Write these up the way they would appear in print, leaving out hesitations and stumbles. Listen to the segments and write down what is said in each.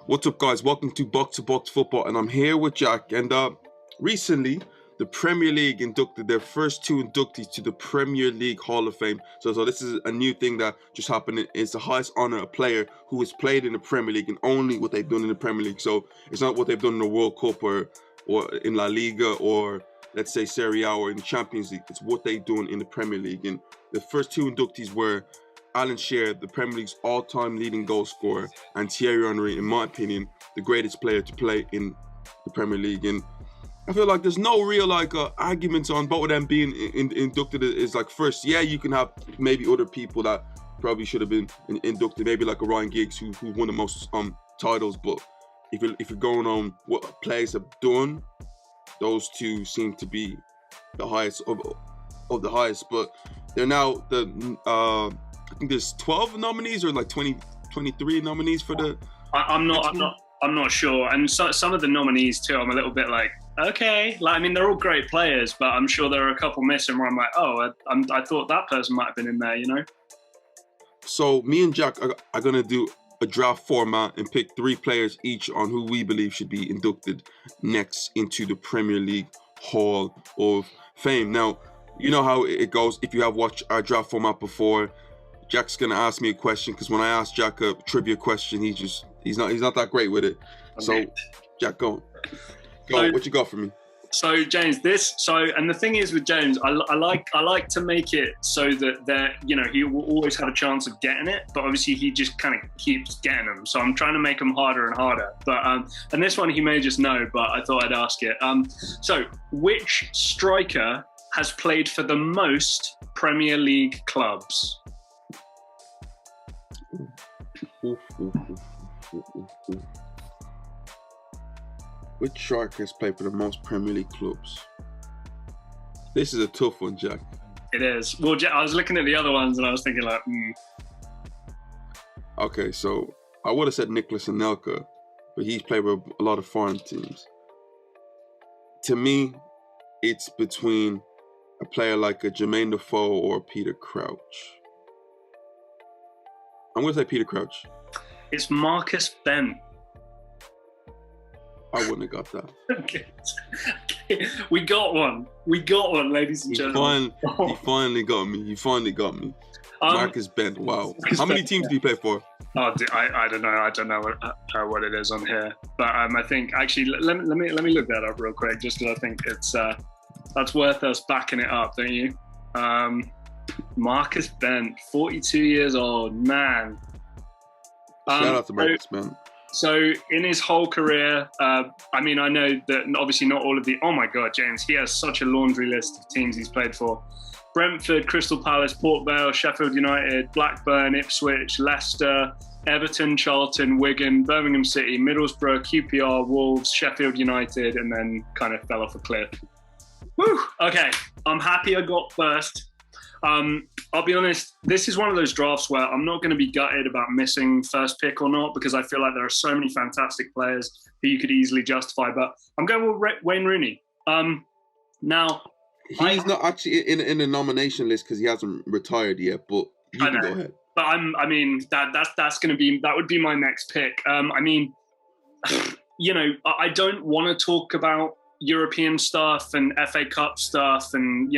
What's up, guys? Welcome to Box Football, and I'm here with Jack. And recently, the Premier League inducted their first two inductees to the Premier League Hall of Fame. So this is a new thing that just happened. It's the highest honor a player who has played in the Premier League and only what they've done in the Premier League. So it's not what they've done in the World Cup or in La Liga or let's say Serie A or in the Champions League. It's what they've done in the Premier League. And the first two inductees were Alan Shearer, the Premier League's all-time leading goal scorer, and Thierry Henry, in my opinion, the greatest player to play in the Premier League. And I feel like there's no real arguments on both of them being inducted as first. Yeah, you can have maybe other people that probably should have been inducted, maybe like a Ryan Giggs who won the most titles. But if you're going on what players have done, those two seem to be the highest of the highest. But they're now I think there's 12 nominees or 23 nominees for the. I'm not sure. And some of the nominees too, I'm a little bit okay. They're all great players, but I'm sure there are a couple missing where I'm I thought that person might have been in there, you know. So me and Jack are gonna do a draft format and pick 3 players each on who we believe should be inducted next into the Premier League Hall of Fame. Now, you know how it goes. If you have watched our draft format before, Jack's gonna ask me a question because when I ask Jack a trivia question, he's not that great with it. Okay. So, Jack, go. What you got for me? So, James, and the thing is with James, I like to make it so that he will always have a chance of getting it, but obviously he just kind of keeps getting them. So I'm trying to make them harder and harder. But and this one he may just know, but I thought I'd ask it. So which striker has played for the most Premier League clubs? Which striker has played for the most Premier League clubs? This is a tough one, Jack. It is. Well, I was looking at the other ones and I was thinking Okay, so I would have said Nicolas Anelka, but he's played with a lot of foreign teams. To me, it's between a player like a Jermaine Defoe or Peter Crouch. I'm going to say Peter Crouch. It's Marcus Bent. I wouldn't have got that. Okay. We got one, ladies and gentlemen. You finally got me. Marcus Bent. Wow. How many teams did he play for? Oh, I don't know. I don't know what it is on here. But I think actually let me look that up real quick, just because I think it's that's worth us backing it up, don't you? Marcus Bent, 42 years old, man. Shout out to Marcus Bent. So in his whole career, I know that obviously not all of the... Oh my God, James, he has such a laundry list of teams he's played for. Brentford, Crystal Palace, Port Vale, Sheffield United, Blackburn, Ipswich, Leicester, Everton, Charlton, Wigan, Birmingham City, Middlesbrough, QPR, Wolves, Sheffield United, and then kind of fell off a cliff. Woo! Okay, I'm happy I got first. I'll be honest, this is one of those drafts where I'm not going to be gutted about missing first pick or not, because I feel like there are so many fantastic players who you could easily justify, but I'm going with Wayne Rooney. Now, he's not actually in the nomination list because he hasn't retired yet, but you can go ahead. But that would be my next pick. I don't want to talk about European stuff and FA Cup stuff and,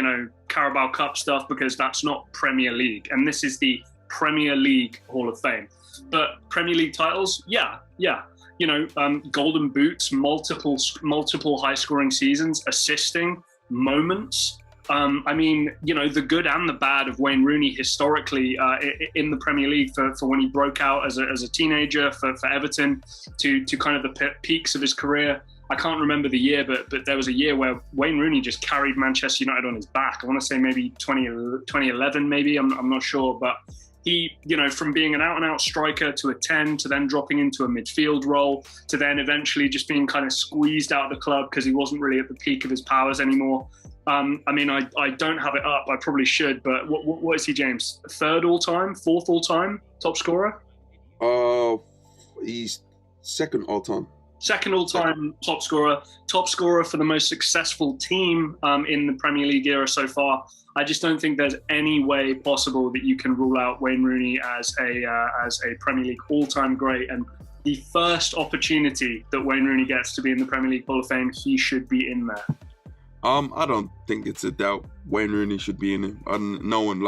Carabao Cup stuff because that's not Premier League. And this is the Premier League Hall of Fame. But Premier League titles, yeah. Golden boots, multiple high-scoring seasons, assisting, moments. The good and the bad of Wayne Rooney historically in the Premier League for when he broke out as a teenager for Everton to kind of the peaks of his career. I can't remember the year, but there was a year where Wayne Rooney just carried Manchester United on his back. I want to say maybe 2011, maybe. I'm not sure. But he, from being an out-and-out striker to a 10 to then dropping into a midfield role to then eventually just being kind of squeezed out of the club because he wasn't really at the peak of his powers anymore. I don't have it up. I probably should. But what is he, James? Third all-time? Fourth all-time top scorer? He's second all-time. Second all-time top scorer for the most successful team in the Premier League era so far. I just don't think there's any way possible that you can rule out Wayne Rooney as a Premier League all-time great. And the first opportunity that Wayne Rooney gets to be in the Premier League Hall of Fame, he should be in there? I don't think it's a doubt Wayne Rooney should be in it. No one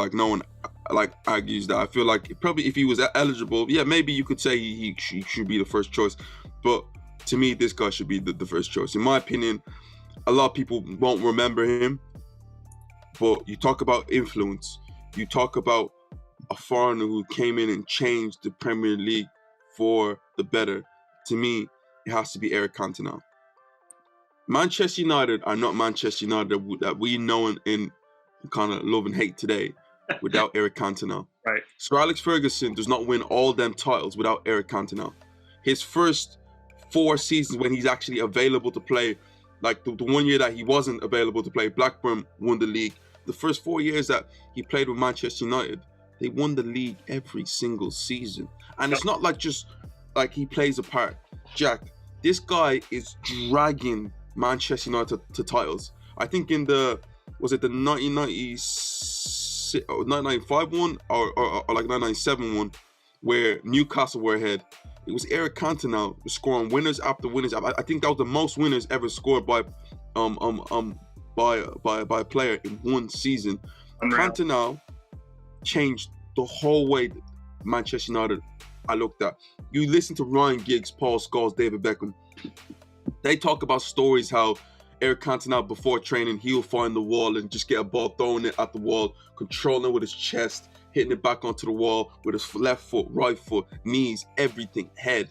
argues that. I feel like probably if he was eligible, yeah, maybe you could say he should be the first choice. But to me, this guy should be the first choice. In my opinion, a lot of people won't remember him. But you talk about influence. You talk about a foreigner who came in and changed the Premier League for the better. To me, it has to be Eric Cantona. Manchester United are not Manchester United that we know and kind of love and hate today without Eric Cantona. Right. Sir Alex Ferguson does not win all them titles without Eric Cantona. His first 4 seasons when he's actually available to play, like the 1 year that he wasn't available to play, Blackburn won the league. The first 4 years that he played with Manchester United, they won the league every single season. And it's not like just like he plays a part. Jack, this guy is dragging Manchester United to titles. I think in the 1995 one or like 1997 one where Newcastle were ahead, it was Eric Cantona scoring winners after winners. I think that was the most winners ever scored by a player in one season. Cantona changed the whole way Manchester United I looked at. You listen to Ryan Giggs, Paul Scholes, David Beckham. They talk about stories how Eric Cantona before training, he'll find the wall and just get a ball, throwing it at the wall, controlling it with his chest, hitting it back onto the wall with his left foot, right foot, knees, everything, head.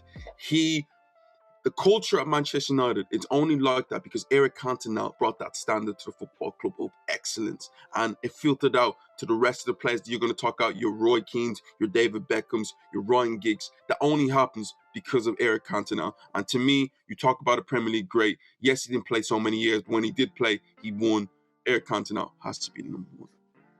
The culture at Manchester United, it's only like that because Eric Cantona brought that standard to the football club of excellence, and it filtered out to the rest of the players that you're going to talk out, your Roy Keanes, your David Beckhams, your Ryan Giggs. That only happens because of Eric Cantona. And to me, you talk about a Premier League great. Yes, he didn't play so many years, but when he did play, he won. Eric Cantona has to be the number one.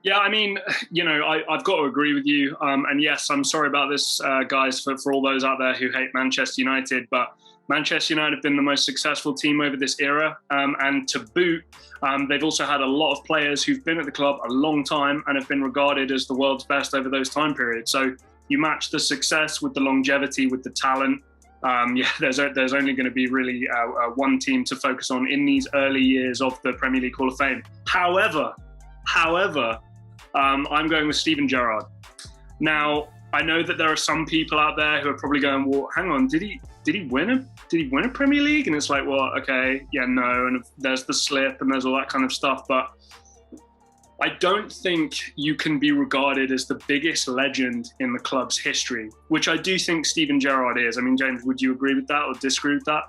Yeah, I mean, I've got to agree with you. And yes, I'm sorry about this, guys, for all those out there who hate Manchester United, but Manchester United have been the most successful team over this era. And to boot, they've also had a lot of players who've been at the club a long time and have been regarded as the world's best over those time periods. So you match the success with the longevity, with the talent. There's only going to be really one team to focus on in these early years of the Premier League Hall of Fame. However, I'm going with Steven Gerrard. Now, I know that there are some people out there who are probably going, well, hang on, did he win a Premier League? And it's like, well, okay, yeah, no, and there's the slip and there's all that kind of stuff. But I don't think you can be regarded as the biggest legend in the club's history, which I do think Steven Gerrard is. I mean, James, would you agree with that or disagree with that?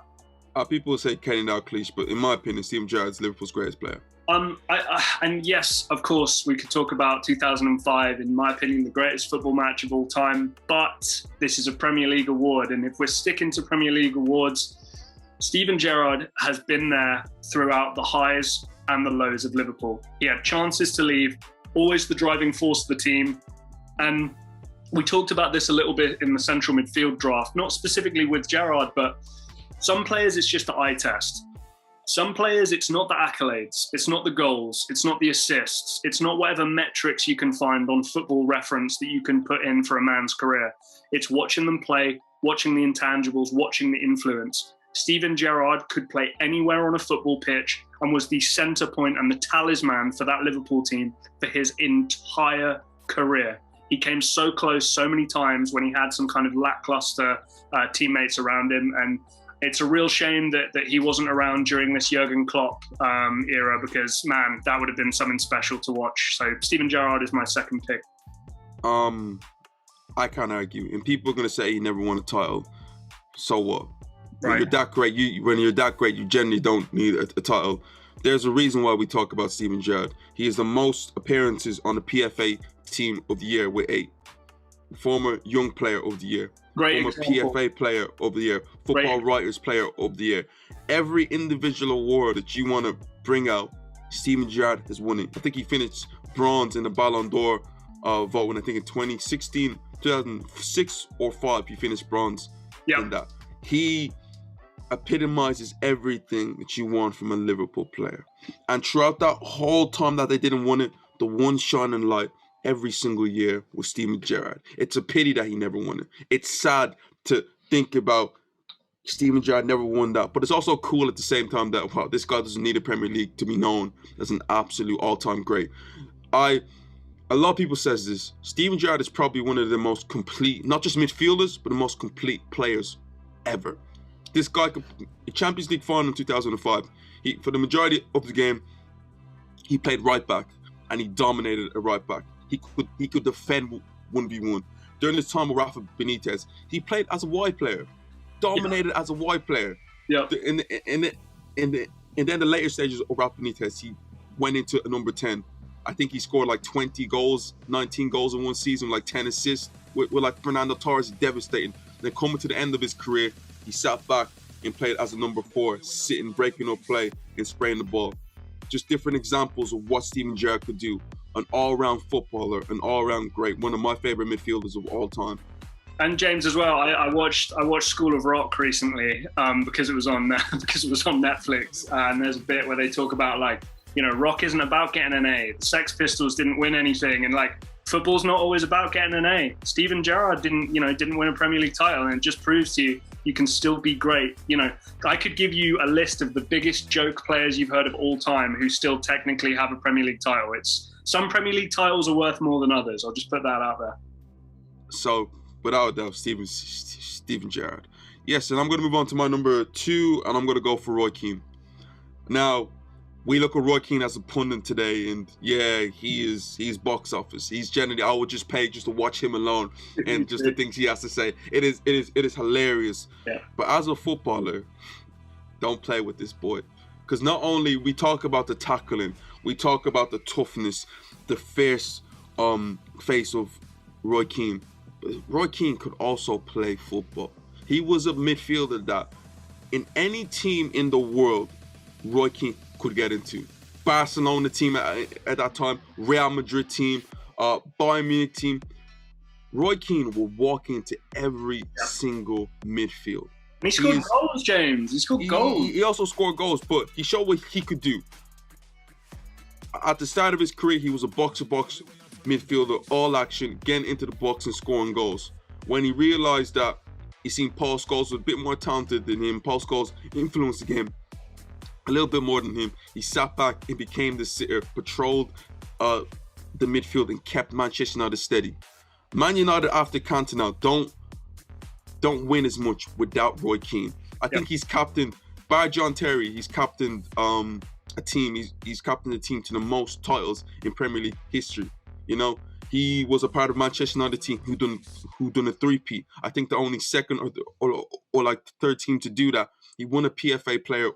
People say Kenny Dalglish, but in my opinion, Steven Gerrard's Liverpool's greatest player. And yes, of course, we could talk about 2005, in my opinion, the greatest football match of all time. But this is a Premier League award. And if we're sticking to Premier League awards, Steven Gerrard has been there throughout the highs and the lows of Liverpool. He had chances to leave, always the driving force of the team. And we talked about this a little bit in the central midfield draft, not specifically with Gerrard, but some players, it's just the eye test. Some players, it's not the accolades, it's not the goals, it's not the assists, it's not whatever metrics you can find on Football Reference that you can put in for a man's career. It's watching them play, watching the intangibles, watching the influence. Steven Gerrard could play anywhere on a football pitch and was the centre point and the talisman for that Liverpool team for his entire career. He came so close so many times when he had some kind of lackluster teammates around him, and it's a real shame that he wasn't around during this Jurgen Klopp era, because, man, that would have been something special to watch. So Steven Gerrard is my second pick. I can't argue. And people are going to say he never won a title. So what? When Right. you're that great, you generally don't need a title. There's a reason why we talk about Steven Gerrard. He is the most appearances on the PFA Team of the Year with 8. Former Young Player of the Year. Great Former example. PFA Player of the Year. Football Writers Player of the Year. Every individual award that you want to bring out, Steven Gerrard has won it. I think he finished bronze in the Ballon d'Or vote, and I think in 2016, 2006 or 5, he finished bronze in that. He epitomizes everything that you want from a Liverpool player. And throughout that whole time that they didn't win it, the one shining light every single year was Steven Gerrard. It's a pity that he never won it. It's sad think about Steven Gerrard never won that. But it's also cool at the same time that, wow, this guy doesn't need a Premier League to be known as an absolute all-time great. A lot of people says this. Steven Gerrard is probably one of the most complete, not just midfielders, but the most complete players ever. This guy, Champions League final in 2005, for the majority of the game, he played right back, and he dominated a right back. He could defend 1v1. During this time with Rafa Benitez, he played as a wide player, dominated as a wide player. Yeah. And then the later stages of Rafa Benitez, he went into a number 10. I think he scored like 20 goals, 19 goals in one season, like 10 assists. With like Fernando Torres, devastating. Then coming to the end of his career, he sat back and played as a number 4, sitting, breaking up play, and spraying the ball. Just different examples of what Steven Gerrard could do. An all-round footballer, an all-round great, one of my favorite midfielders of all time. And James as well. I watched School of Rock recently because it was on Netflix, and there's a bit where they talk about like, you know, rock isn't about getting an A. The Sex Pistols didn't win anything, and like football's not always about getting an A. Steven Gerrard didn't win a Premier League title, and it just proves to you can still be great. You know, I could give you a list of the biggest joke players you've heard of all time who still technically have a Premier League title. Some Premier League titles are worth more than others. I'll just put that out there. So, without a doubt, Steven Gerrard. Yes, and I'm going to move on to my number 2, and I'm going to go for Roy Keane. Now, we look at Roy Keane as a pundit today, and yeah, he's box office. He's generally, I would just pay just to watch him alone and just the things he has to say. It is hilarious. Yeah. But as a footballer, don't play with this boy, because not only we talk about the tackling, we talk about the toughness, the fierce face of Roy Keane. But Roy Keane could also play football. He was a midfielder that, in any team in the world, Roy Keane could get into. Barcelona team at that time, Real Madrid team, Bayern Munich team. Roy Keane will walk into every single midfield. And he scored goals, James. He scored goals. He also scored goals, but he showed what he could do. At the start of his career, he was a box-to-box midfielder, all action, getting into the box and scoring goals. When he realized that he seen Paul Scholes was a bit more talented than him, Paul Scholes influenced the game a little bit more than him, he sat back and became the sitter, patrolled the midfield and kept Manchester United steady. Man United after Cantona don't win as much without Roy Keane. I think he's captained by John Terry. He's captained a team. He's captained the team to the most titles in Premier League history. You know, he was a part of Manchester United team who done a three-peat. I think the only second or like third team to do that. He won a PFA Player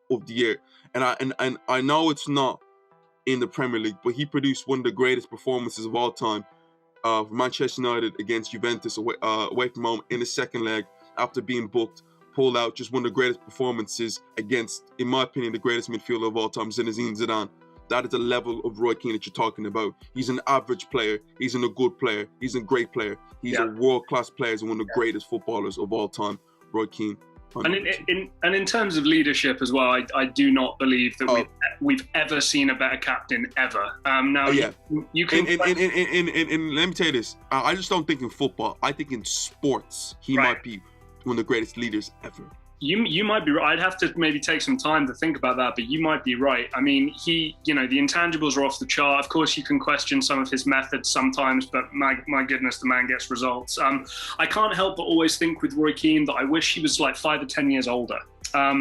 of the Year, and I know it's not in the Premier League, but he produced one of the greatest performances of all time for Manchester United against Juventus away from home in the second leg after being booked, pulled out. Just one of the greatest performances against, in my opinion, the greatest midfielder of all time, Zinedine Zidane. That is the level of Roy Keane that you're talking about. He's an average player. He's a good player. He's a great player. He's a world-class player. He's one of the greatest footballers of all time, Roy Keane. And in terms of leadership as well, I do not believe that we've ever seen a better captain ever. You can. And let me tell you this: I just don't think in football. I think in sports, he might be one of the greatest leaders ever. You might be right. I'd have to maybe take some time to think about that, but you might be right. I mean, the intangibles are off the chart. Of course, you can question some of his methods sometimes, but my goodness, the man gets results. I can't help but always think with Roy Keane that I wish he was like 5 or 10 years older.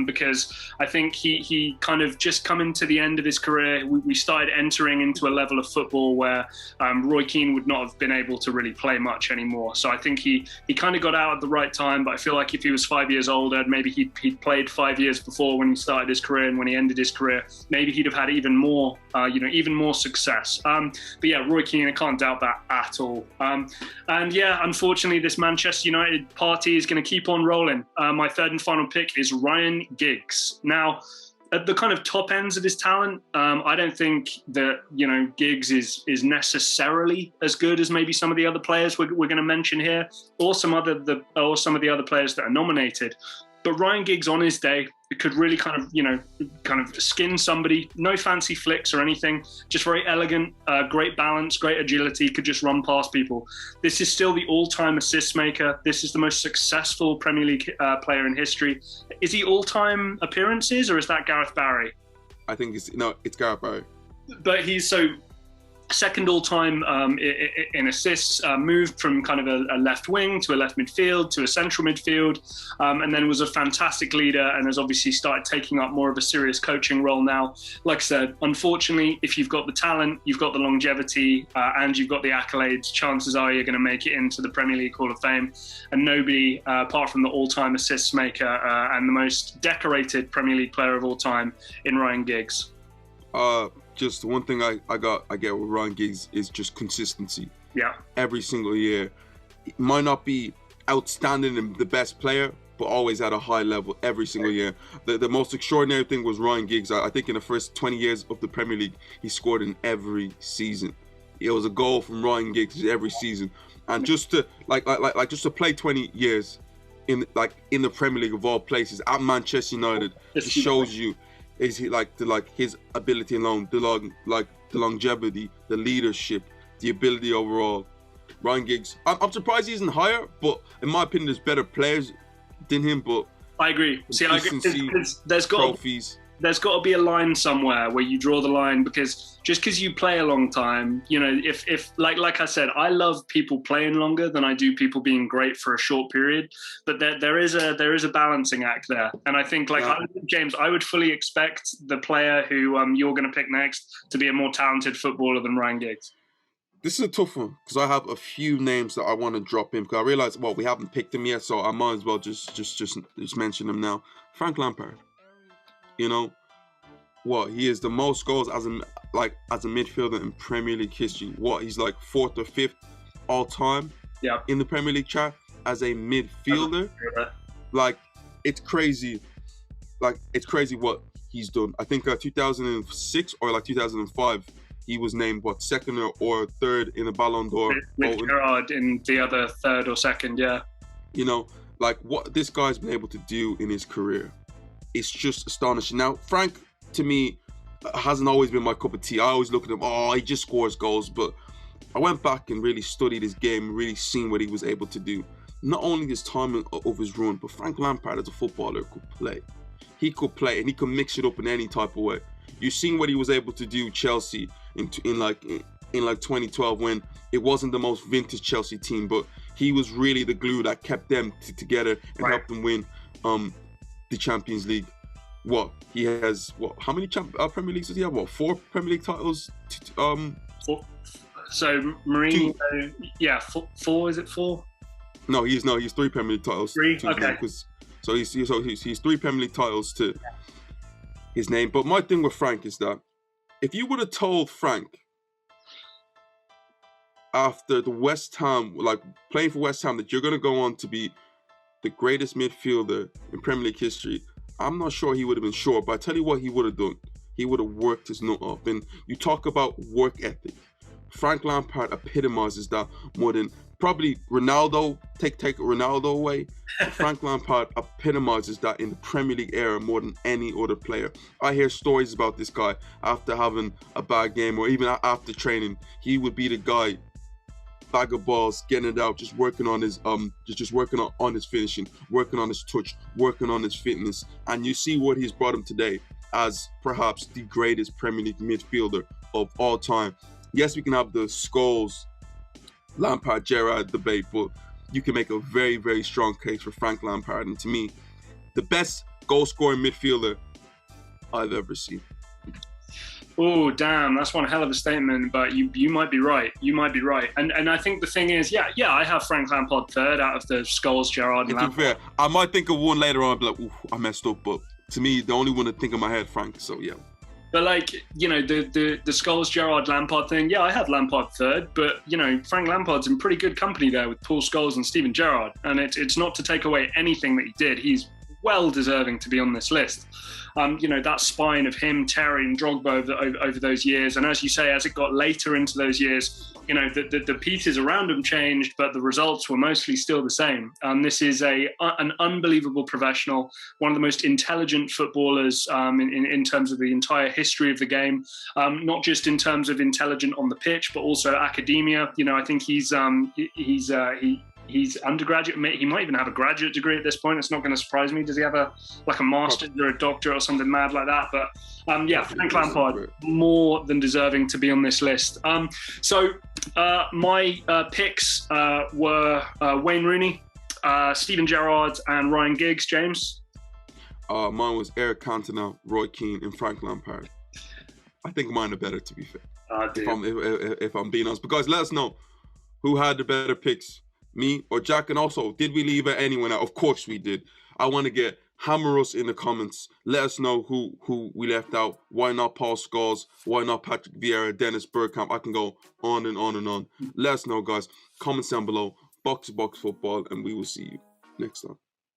Because I think he kind of just coming to the end of his career, we started entering into a level of football where Roy Keane would not have been able to really play much anymore. So I think he kind of got out at the right time, but I feel like if he was 5 years older, maybe he'd played 5 years before when he started his career, and when he ended his career, maybe he'd have had even more success. But yeah, Roy Keane, I can't doubt that at all. And yeah, unfortunately, this Manchester United party is going to keep on rolling. My third and final pick is Ryan Giggs. Now, at the kind of top ends of his talent, I don't think that Giggs is necessarily as good as maybe some of the other players we're going to mention here, or some of the other players that are nominated. But Ryan Giggs on his day it could really kind of skin somebody. No fancy flicks or anything, just very elegant, great balance, great agility, could just run past people. This is still the all-time assist maker. This is the most successful Premier League player in history. Is he all-time appearances, or is that Gareth Barry? I think it's Gareth Barry. But he's second all-time in assists, moved from kind of a left wing to a left midfield to a central midfield, and then was a fantastic leader and has obviously started taking up more of a serious coaching role now. Like I said, unfortunately, if you've got the talent, you've got the longevity, and you've got the accolades, chances are you're going to make it into the Premier League Hall of Fame. And nobody, apart from the all-time assists maker and the most decorated Premier League player of all time in Ryan Giggs. Just one thing I get with Ryan Giggs is just consistency. Yeah. Every single year. It might not be outstanding and the best player, but always at a high level every single year. The most extraordinary thing was Ryan Giggs. I think in the first 20 years of the Premier League, he scored in every season. It was a goal from Ryan Giggs every season. And just to just to play 20 years in the Premier League of all places at Manchester United, it shows you is he his ability alone, the longevity, the leadership, the ability overall. Ryan Giggs, I'm surprised he isn't higher, but in my opinion, there's better players than him. But I agree. See, I agree. There's got to be a line somewhere where you draw the line, because just because you play a long time, if like I said, I love people playing longer than I do people being great for a short period. But there is a balancing act there, and I think James, I would fully expect the player who you're going to pick next to be a more talented footballer than Ryan Giggs. This is a tough one because I have a few names that I want to drop in, because I realize we haven't picked him yet, so I might as well just mention him now. Frank Lampard. He is the most goals as a midfielder in Premier League history. He's like 4th or 5th all time in the Premier League chart as a midfielder. It's crazy. It's crazy what he's done. I think 2006 or 2005, he was named 2nd or 3rd in the Ballon d'Or. With Gerrard in the other 3rd or 2nd, yeah. What this guy's been able to do in his career. It's just astonishing. Now, Frank, to me, hasn't always been my cup of tea. I always look at him, he just scores goals. But I went back and really studied his game and really seen what he was able to do. Not only his timing of his run, but Frank Lampard as a footballer could play. He could play and he could mix it up in any type of way. You've seen what he was able to do Chelsea in 2012, when it wasn't the most vintage Chelsea team, but he was really the glue that kept them together and helped them win the Champions League. He has how many Premier Leagues does he have? 4 Premier League titles? 4. So Mourinho, 4. Is it 4? No, he's 3 Premier League titles. 3. Okay. So he's 3 Premier League titles to his name. But my thing with Frank is that if you would have told Frank after the West Ham, playing for West Ham, that you're going to go on to be the greatest midfielder in Premier League history, I'm not sure he would have been sure. But I tell you what he would have done. He would have worked his nut up. And you talk about work ethic. Frank Lampard epitomizes that more than probably Ronaldo. Take Ronaldo away. Frank Lampard epitomizes that in the Premier League era more than any other player. I hear stories about this guy after having a bad game or even after training. He would be the guy, bag of balls, getting it out, just working on his just working on his finishing, working on his touch, working on his fitness. And you see what he's brought him today as perhaps the greatest Premier League midfielder of all time. Yes, we can have the Scholes, Lampard, Gerrard debate, but you can make a very, very strong case for Frank Lampard. And to me, the best goal-scoring midfielder I've ever seen. Oh, damn, that's one hell of a statement, but you might be right. You might be right. And I think the thing is, I have Frank Lampard 3rd out of the Scholes, Gerrard, and Lampard. Fair, I might think of one later on and be like, ooh, I messed up, but to me, the only one to think in my head, Frank, so yeah. But the Scholes, Gerrard, Lampard thing, I have Lampard 3rd, but Frank Lampard's in pretty good company there with Paul Scholes and Steven Gerrard, and it's not to take away anything that he did. He's well deserving to be on this list. You know, that spine of him, Terry and Drogba over those years. And as you say, as it got later into those years, you know, the pieces around him changed, but the results were mostly still the same. This is an unbelievable professional, one of the most intelligent footballers in terms of the entire history of the game, not just in terms of intelligent on the pitch, but also academia. You know, I think he's undergraduate. He might even have a graduate degree at this point. It's not going to surprise me. Does he have a master's or a doctorate or something mad like that? But yeah, Frank Lampard, more than deserving to be on this list. So my picks were Wayne Rooney, Steven Gerrard, and Ryan Giggs. James? Mine was Eric Cantona, Roy Keane, and Frank Lampard. I think mine are better, to be fair. If I'm being honest. Because let us know who had the better picks, me or Jack. And also, did we leave anyone out? Of course we did. I want to hammer us in the comments. Let us know who we left out. Why not Paul Scholes? Why not Patrick Vieira, Dennis Bergkamp? I can go on and on and on. Let us know, guys. Comments down below. Box to Box Football, and we will see you next time.